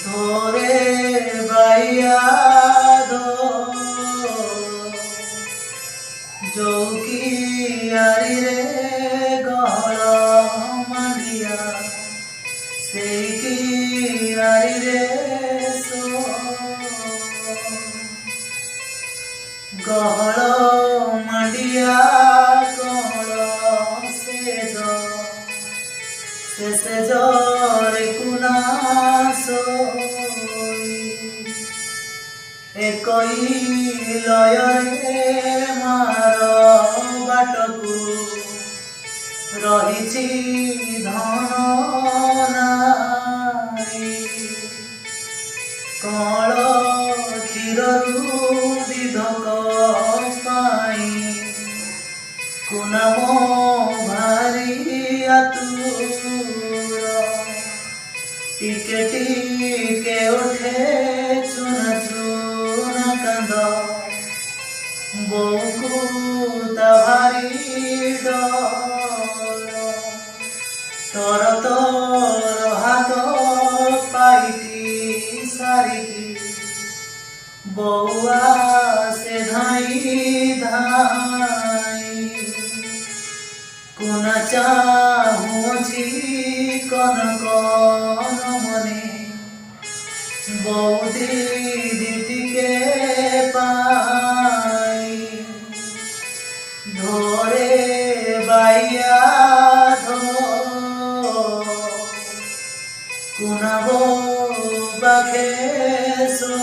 ধরে বাইয়া ধো চৌকিয়ারি রে গহଳ ମାଣ୍ଡିଆ ସେଇ କିଆରିରେ ସୋ ଗହଳ ମାଣ୍ଡିଆ କହଳ ସେ ସେଜରେ କୁନା ଶୋଇ একই লୟରେ ମାର ବାଟକୁ ରହିଛି ଧନ ନାରୀ କଳ କ୍ଷୀରରୁ ଦିଧକ ପାଇଁ କୁନା ମୋ ଭାରି ଆତୁର ଟିକେ ଟିକେ ଉଠେ ଚୁନ ଚୁନ କାନ୍ଦ ବୋଉକୁ ତା ଭାରି ଡର ତର ତର ହାତ ପାଇଟି ସାରିକି ବୋଉ ଆସେ ଧାଇଁ ଧାଇଁ କୁନା ଚାହୁଁଛି କନ କନ ମନେ ବୋଉ ଦିଦି ଟିକେ ପାଇ ধরে বাইয়া ধো কুনাবো বাখে সো